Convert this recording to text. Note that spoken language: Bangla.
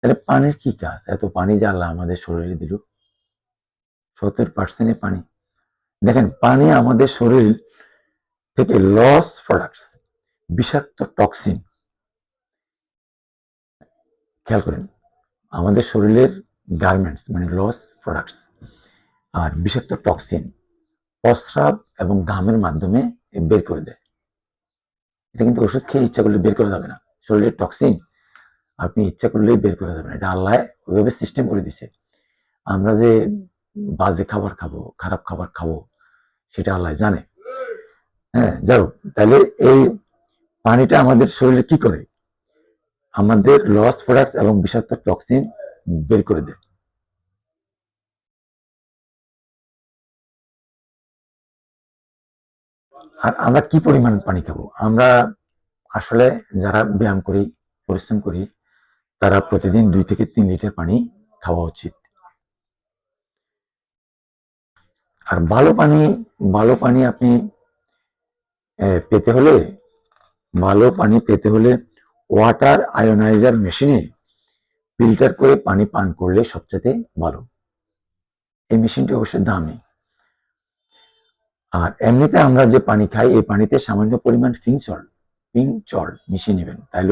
তাহলে পানির কি কাজ? এত পানি যে আল্লাহ আমাদের শরীরে দিল, 70% পানি। দেখেন, পানি আমাদের শরীর থেকে লস প্রোডাক্টস, বিষাক্ত টক্সিন, খেয়াল করেন, আমাদের শরীরের গার্মেন্টস মানে লস প্রোডাক্টস আর বিষাক্ত টক্সিন প্রস্রাব এবং ঘামের মাধ্যমে বের করে দেয়। এটা কিন্তু ওষুধ খেয়ে ইচ্ছা করলে বের করা যাবে না। শরীরের টক্সিন আপনি ইচ্ছা করলেই বের করা যাবে না, এটা আল্লাহ ওইভাবে সিস্টেম করে দিছে। আমরা যে বাজে খাবার খাবো, খারাপ খাবার খাবো, সেটা আল্লাহ জানে। হ্যাঁ, যাও, তাহলে এই পানিটা আমাদের শরীরে কি করে? আমাদের লস প্রোডাক্টস এবং বিষাক্ত টক্সিন বের করে দেয়। আর আমরা কি পরিমাণ পানি খাবো? আমরা আসলে যারা ব্যায়াম করি, পরিশ্রম করি, তারা প্রতিদিন 2 থেকে 3 লিটার পানি খাওয়া উচিত। আর ভালো পানি আপনি পেতে হলে, ভালো পানি পেতে হলে ওয়াটার আয়োনাইজার মেশিনে ফিল্টার করে পানি পান করলে সবচেয়ে ভালো। এই মেশিনটি অবশ্যই দামি। আর এমনিতে আমরা যে পানি খাই, এই পানিতে সামান্য পরিমাণ পিঙ্ক সল্ট মিশিয়ে নেবেন, তাইলে